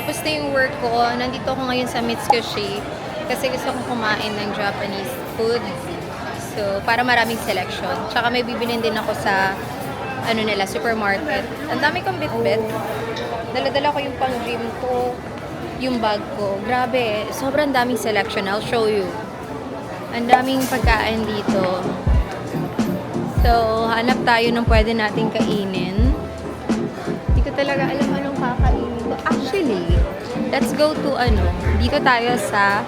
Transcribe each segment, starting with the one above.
tapos na yung work ko. Nandito ako ngayon sa Mitsubishi kasi gusto kong kumain ng Japanese food. So, para maraming selection. Tsaka may bibilin din ako sa ano nila, supermarket. Ang dami kong bitbit. Dala-dala ko yung pang gym ko, yung bag ko. Grabe, sobrang daming selection. I'll show you. Ang daming pagkain dito. So, hanap tayo ng pwede nating kainin. Hindi ko talaga alam anong kakainin ko. Actually, let's go to dito tayo sa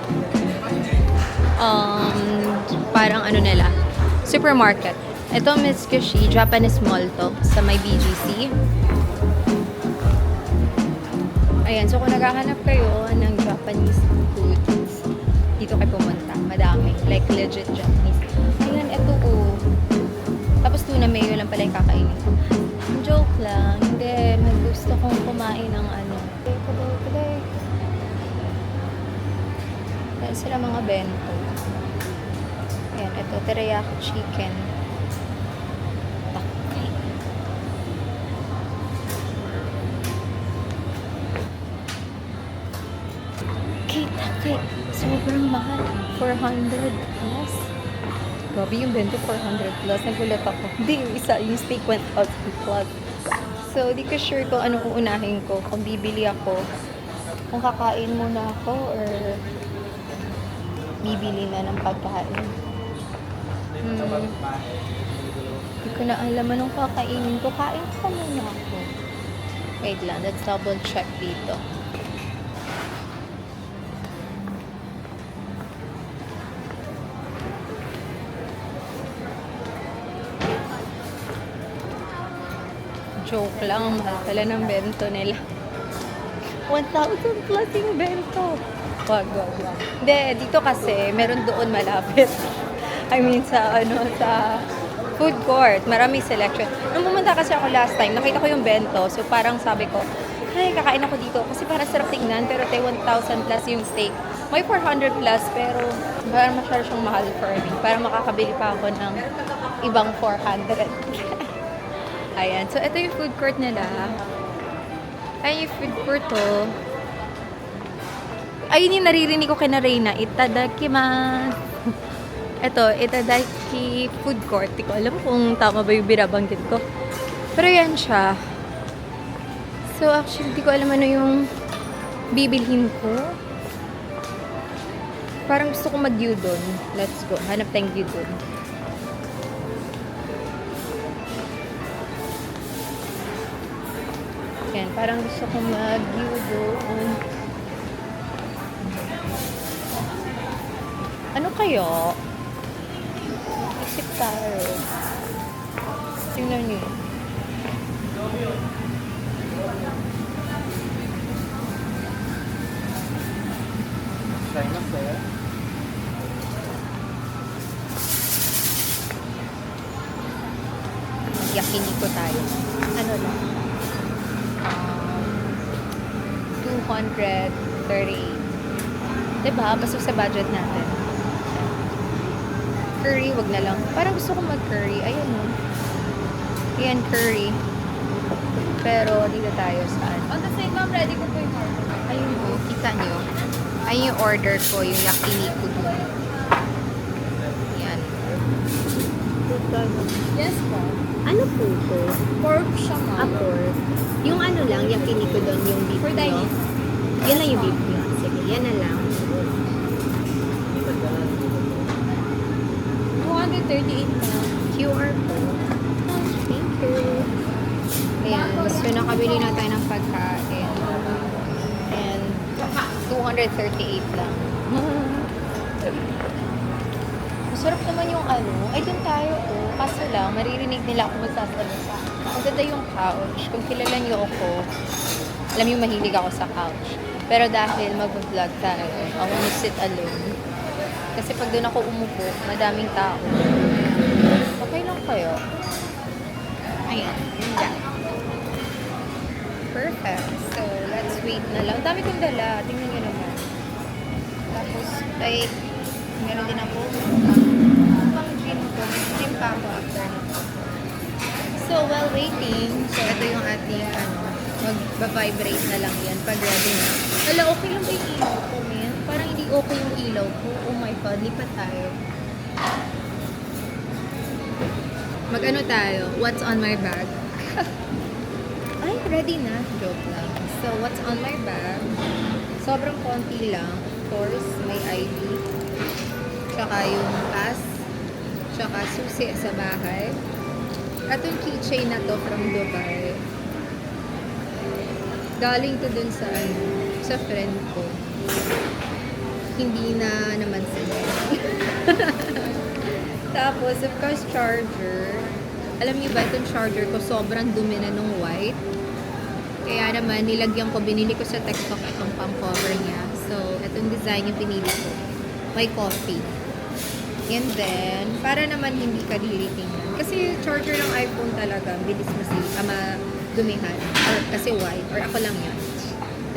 parang nila, supermarket. Ito Mitsubishi, Japanese mall to, sa may BGC. Ayan, so kung naghahanap kayo ng Japanese foods, dito kayo pumunta. Madami. Like legit Japanese. Ayan, ito Tapos tuna mayo lang pala yung kakainin ko. Joke lang. Hindi, may gusto kong kumain ng Ayan sila mga bento. Ayan, ito, teriyaki chicken. Takay. Takay. Sobrang mahal. 400 plus. Grabe yung bento, 400 plus. Nagulat ako. Hindi, yung isa, yung steak went out plus. So, di ko sure kung ano uunahin ko. Kung bibili ako, kung kakain muna ako, or bibili na ng pagkain. Hindi ko na alam anong kakainin ko. Kain ko muna ako. Wait lang, let's double check dito. Joke lang, mahal pala ng bento nila. 1,000 plus yung bento. Wag. Hindi, dito kasi, meron doon malapit. I mean, sa food court. Maraming selection. Nung pumunta kasi ako last time, nakita ko yung bento. So, parang sabi ko, ay, kakain ako dito. Kasi parang sarap tingnan, pero 1,000 plus yung steak. May 400 plus, pero parang masyado siyang mahal for me. Parang makakabili pa ako ng ibang 400. Ayan. So, ito yung food court nila. Ay, yung food court to. Ayun yung naririnig ko kina Reyna. Itadakimasu. Ito, Itadaki Food Court. Hindi ko alam kung tama ba yung binabanggit ko. Pero yan siya. So, actually, hindi ko alam ano yung bibilhin ko. Parang gusto ko mag-gyudon. Let's go. Hanap tayong gyudon. Yan, parang gusto ko mag-gyudon. Ano kayo? Isip tayo. Tingnan niyo. Yakiniko tayo. Ano lang? 238. Diba? Pasok sa budget natin. Curry, wag na lang. Parang gusto ko mag-curry. Ayan o. Ayan, curry. Pero, dito tayo saan? On the same ma'am, ready ko po yung order. Ayun o, kita nyo. Ayun yung order ko, yung yakiniku dun. Ayan. Yes po. Ano po ito? Pork siya ma'am. Pork. Yung ano lang, yakiniku doon, yung beef For nyo. dining. Yan lang yung beef nyo. Sige, yan na lang. 238 ma'am. QR code. Thank you. Ayan, so nakabili na tayo ng pagkain. And 238 lang. Masarap naman yung Ay, dun tayo Kaso lang, maririnig nila ako magsasalita. Ang ganda yung couch. Kung kilala niyo ako, alam niyo mahilig ako sa couch. Pero dahil mag-vlog tayo, I wanna sit alone. Kasi pag doon ako umupo, madaming tao. Okay lang kayo. Ayan, yun lang. Perfect. So, let's wait na lang. Dami kong dala. Tingnan nyo naman. Tapos, meron din ako. Pang gym ko. Gym pa ako after nito. So, while waiting, so ito yung ating Mag-vibrate na lang yan pag ready na. Hala, okay lang ba yung ilaw ko, man? Parang hindi okay yung ilaw ko. Oh my God, lipat tayo. Mag-ano tayo? What's on my bag? Ay, ready na. Joke lang. So, what's on my bag? Sobrang konti lang. Of course, may ID. Tsaka yung pass. Tsaka susi sa bahay. At yung keychain na to from Dubai. Galing to dun sa, sa friend ko. Hindi na naman sila. Tapos, of course, charger. Alam niyo ba, itong charger ko sobrang dumi na nung white. Kaya naman, nilagyan ko, binili ko sa TikTok itong pang cover niya. So, itong design yung pinili ko. May coffee. And then, para naman hindi ka tingnan. Kasi charger ng iPhone talaga, bilis dumihan. Or kasi white. Or ako lang yan.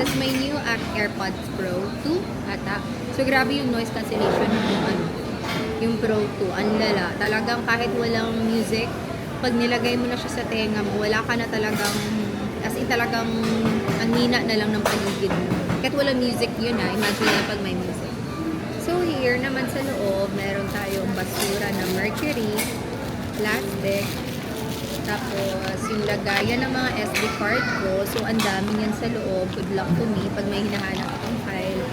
Tapos may new AirPods Pro 2 ata. So, grabe yung noise cancellation yung Pro 2. Ang lala. Talagang kahit walang music, pag nilagay mo na siya sa tenga mo, wala ka na talagang, as in talagang, ang hina na lang ng paligid mo. Kahit walang music yun imagine na pag may music. So here naman sa loob, meron tayong basura na mercury, plastic, tapos yung lagayan ng mga SD card ko. So ang dami yan sa loob. Good luck to me pag may hinahanap akong file.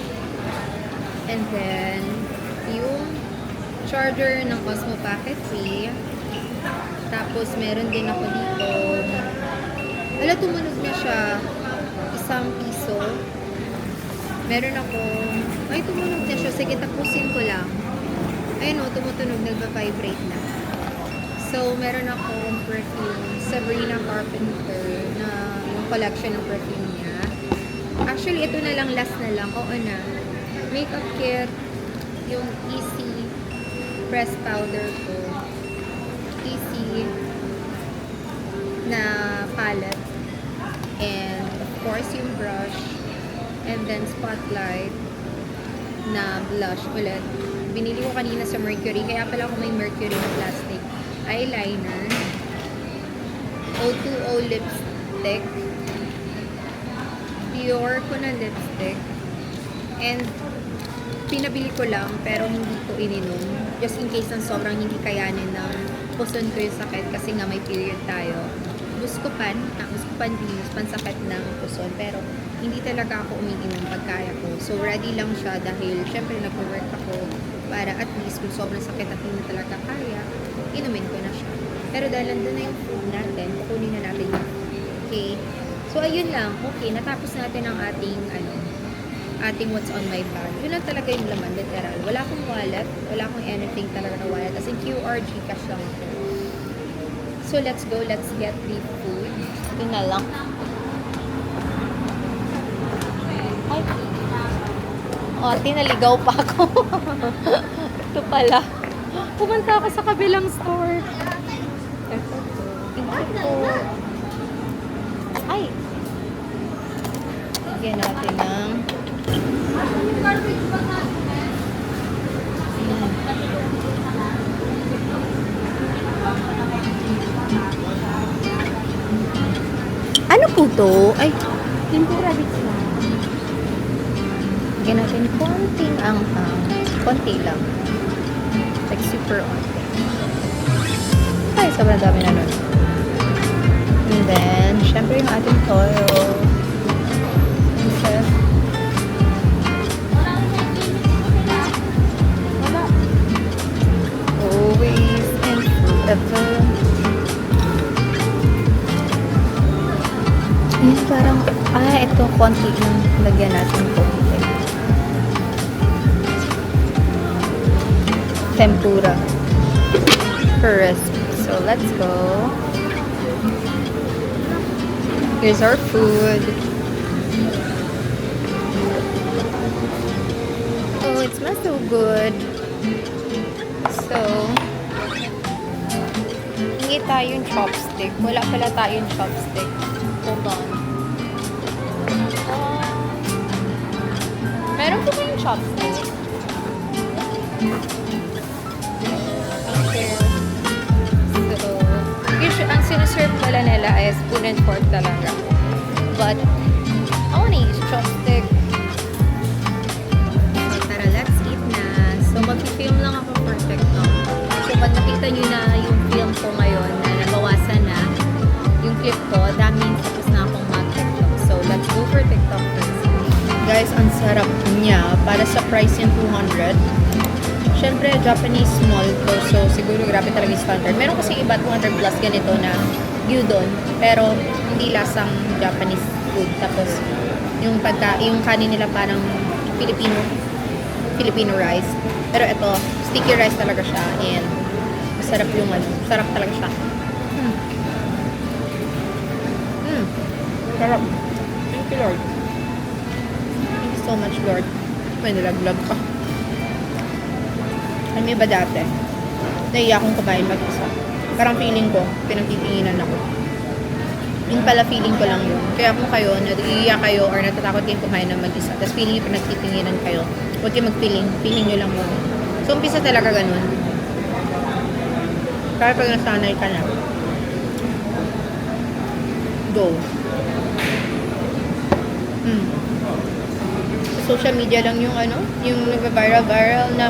And then, yung charger ng Osmo Pocket 3. Tapos meron din ako dito. Ala, tumunog na siya. ₱1. Meron ako, ay tumunog na siya. Sige, tapusin ko lang. Ayun o, tumutunog, nagpa-vibrate na. So, meron akong perfume, Sabrina Carpenter, na yung collection ng perfume niya. Actually, ito na lang, last na lang. Oo na. Makeup kit, yung Easy press powder ko. Easy na palette. And, of course, yung brush. And then, spotlight na blush ulit. Binili ko kanina sa Mercury. Kaya pala ako may Mercury na plastic. Eyeliner. O2O lipstick. Dior ko na lipstick. And, pinabili ko lang pero hindi ko ininom. Just in case ng sobrang hindi kayanin ng puson ko yung sakit kasi nga may period tayo. Buskupan dinis, pansakit ng puson. Pero, hindi talaga ako umiinom pag kaya ko. So, ready lang siya dahil syempre nag-work ako para at least kung sobrang sakit at hindi na talaga kaya, inumin ko na siya. Pero dahil nandun na yung food natin, kukunin na natin yung okay. So, ayun lang. Okay, natapos natin ang ating what's on my bag. Yun lang talaga yung laman, literal. Wala akong wallet, wala akong anything talaga na wallet. As in QR, Gcash lang ako. So, let's go. Let's get the food. Ito na lang. Ay. Oh, tinaligaw pa ako. Ito pala. Pumunta ako sa kabilang store. Ito po. Ito po. Ay. Bigyan natin ng ano po to? Ay, Tempura bits lang. bigyan natin konting anghang. Konti lang. Like super onti. Ay, sobrang dami na nun. And then, syempre yung ating toyo. Chef. Always and forever. Yan parang, ito konti yung lagyan natin konti. Tempura. Crisp. So, let's go. Here's our food. Oh, it smells so good. So, hingi tayong chopstick. Wala pala tayong chopstick. Hold on. Meron po kayong chopstick? Okay. So, usually, ang sinaserve pala nila ay spoon and fork talaga. but I wanna use chopstick. So, tara, let's eat na. So, mag-film lang ako for TikTok. So, pag nakita nyo na yung film ko ngayon na nabawasan na yung clip ko, that means tapos na akong mag-TikTok. So, let's go for TikTok first. Guys, ang sarap niya. Para sa price yung 200. Siyempre, Japanese small to. So, siguro grabe talaga yung standard. Meron kasi iba 200 plus ganito na gyudon. Pero, hindi lasang Japanese food. Tapos, yung kanin nila parang Filipino rice. Pero ito, sticky rice talaga siya. And, masarap yung sarap talaga siya. Sarap. Thank you, Lord. Thank you so much, Lord. May nalaglag ka. Ano iba dati? Naiya akong kumain mag-isa. Parang feeling ko, pinagtitinginan ako. Yun pala feeling ko lang yun. Kaya kung kayo, naiiyak kayo or natatakot kayong kumain ng mag-isa, tapos feeling yung pinagtitinginan kayo, huwag kayo mag-feeling. Feeling nyo lang yun. So, umpisa talaga ganun. Kaya pag nasanay ka na, go. Social media lang yung yung nagba-viral na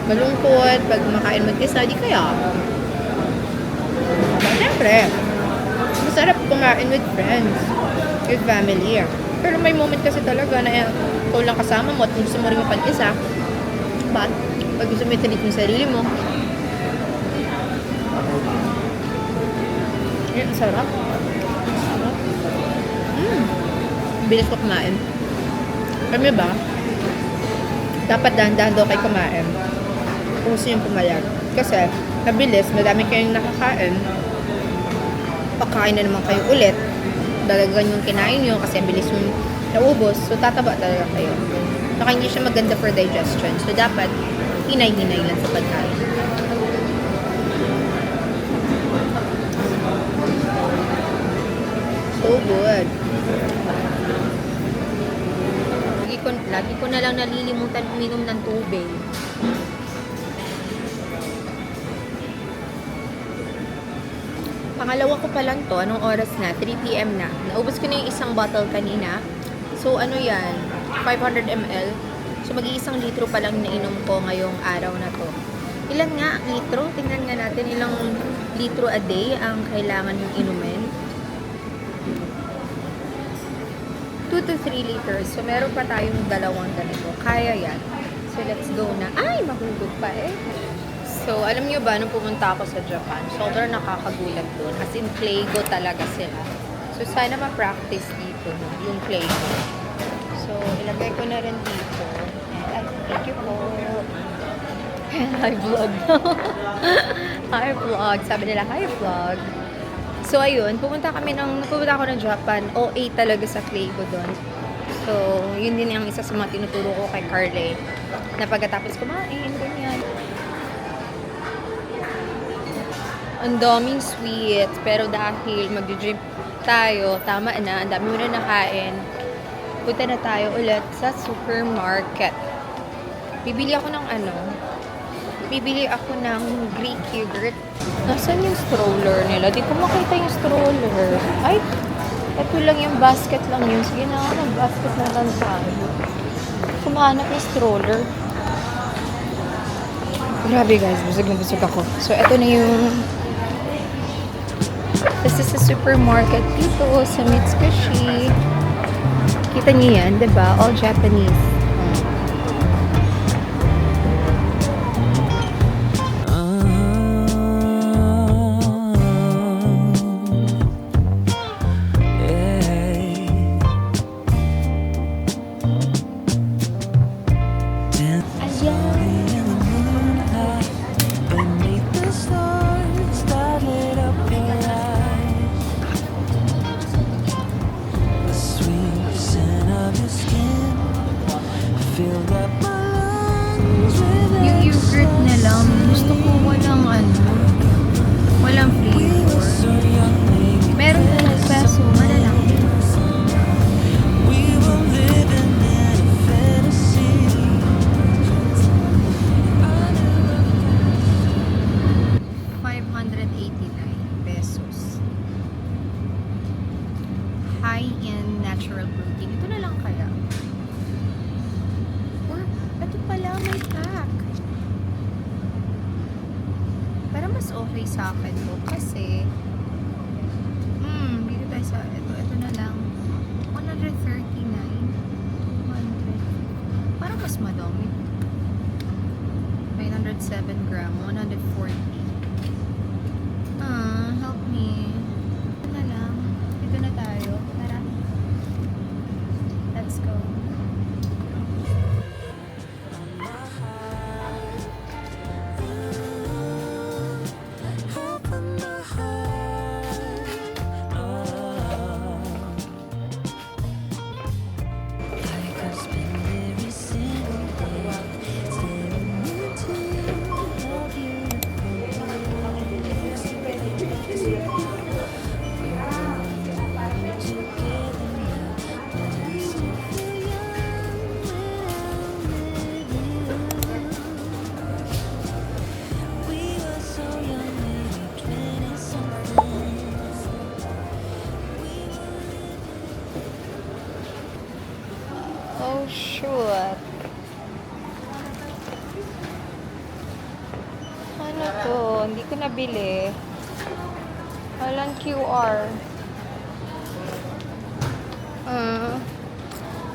malungkot pag makain mag-isa, di kaya. Siyempre, masarap kumain with friends, with family. Pero may moment kasi talaga na ikaw lang kasama mo at kung gusto mo rin mag-isa, but pag gusto mo i-treat yung sarili mo, yun, sarap. Sarap. Bilis ko kumain. Kami ba? Dapat dahan-dahan daw kayo kumain. Kung gusto yung pumayag. Kasi, mabilis, madami kayong nakakain. Pagkain na naman kayo ulit. Dalagan yung kinain nyo kasi bilis yung naubos. So, tataba talaga kayo. Saka hindi siya maganda for digestion. So, dapat hinay-hinay lang sa pagkain. So good. Lagi ko na lang nalilimutan uminom ng tubig. Pangalawa ko pa lang to. Anong oras na? 3 p.m. na. Naubos ko na yung isang bottle kanina. So, ano yan? 500 ml. So, mag-iisang litro pa lang nainom ko ngayong araw na to. Ilan nga litro? Tingnan nga natin ilang litro a day ang kailangan yung inumin. 2 to 3 liters. So, meron pa tayong dalawang ganito. Kaya yan. So, let's go na. Ay, mahugot pa eh. So, alam nyo ba, nung pumunta ako sa Japan, sobrang nakakagulat doon. As in, Play-Go talaga sila. So, sana ma-practice dito, no? Yung Play-Go. So, ilagay ko na rin dito. And, thank you po. Hi, vlog. Hi, vlog. Sabi nila, hi, vlog. So, ayun, pumunta ako ng Japan. OA talaga sa Play-Go doon. So, yun din ang isa sa mga tinuturo ko kay Carly. Na pagkatapos kumain, ganyan. Ang daming sweets. Pero dahil mag-gym tayo, tama na, ang dami mo na nakain. Punta na tayo ulit sa supermarket. Bibili ako ng Greek yogurt. Nasaan yung stroller nila? Di ko makita yung stroller. Ay, ito lang yung basket lang yun. Sige na nga, mag-basket na lang tayo. Kumahanap ng stroller. Grabe guys, busog na busog ako. So, ito na yung... This is a supermarket dito sa Mitsubishi. Kita niyo yan, diba? All Japanese. Yung yogurt nila, gusto ko walang flavor. Meron na peso, malalaki. ₱589. Hi mas okay sa akin to kasi dito tayo sa ito na lang 139 200 parang mas madami 907 gram 140 help me ito na lang dito na tayo tara let's go. Oh, shoot. Ano to? Hindi ko nabili. Walang QR.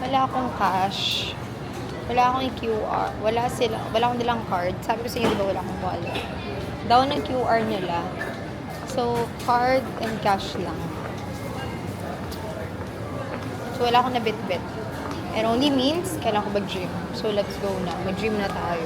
Wala akong cash. Wala akong QR. Wala akong nilang card. Sabi ko sa inyo, di ba wala akong wallet? Down ng QR nila. So, card and cash lang. So, wala akong nabit-bit. It only means, kailangan ko mag-gym. So, let's go na. Mag-gym na tayo.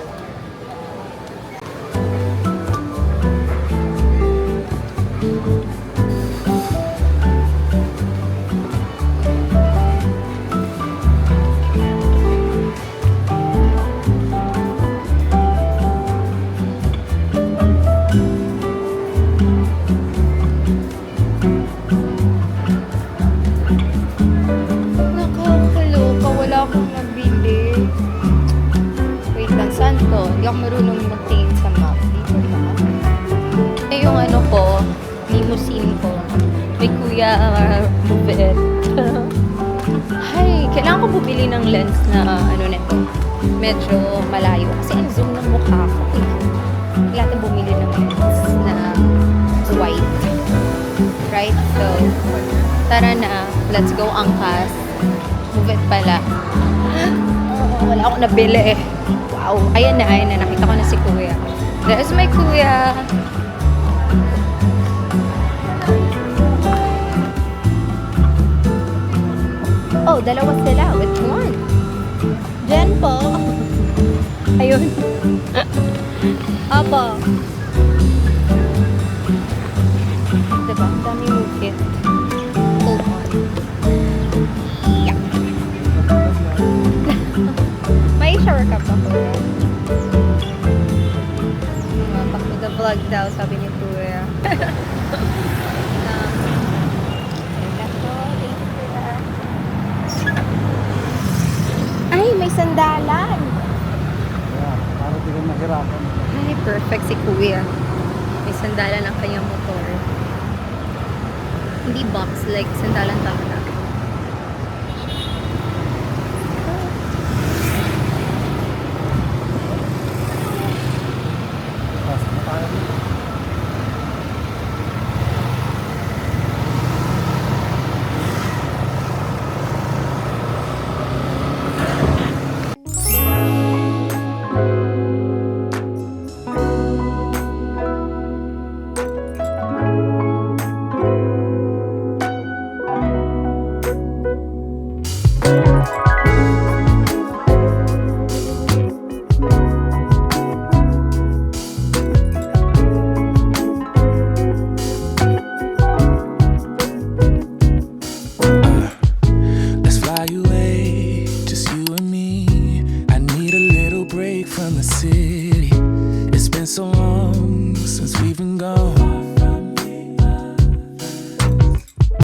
Nakakaloka. Wala akong nabili. Wait lang, saan to? Hindi ako marunong magtingin sa map. Dito ba? Ito yung ano ko, limousine ko. May kuya, move it. Ay, kailangan ko bumili ng lens na ano nito. Medyo malayo. Kasi ang zoom ng mukha ko. Kailangan bumili ng lens na white. Right? So, tara na. Let's go, angkas. Move it pala. Wala akong nabili eh. Wow. Ayan na. Nakita ko na si kuya. There's my kuya. Oh, dalawa sila. Which one? Jen po. Ayun. Apo. Diba? Ang dami mukit. Hold on. Yeah. May shower ka pa po. Back to the vlog daw, sabi ni kuya. Ay, may sandalan. Yeah, para di ka mahirapan. Ay, perfect si kuya. May sandalan ang kanyang motor. Hindi box, like sandalan talaga.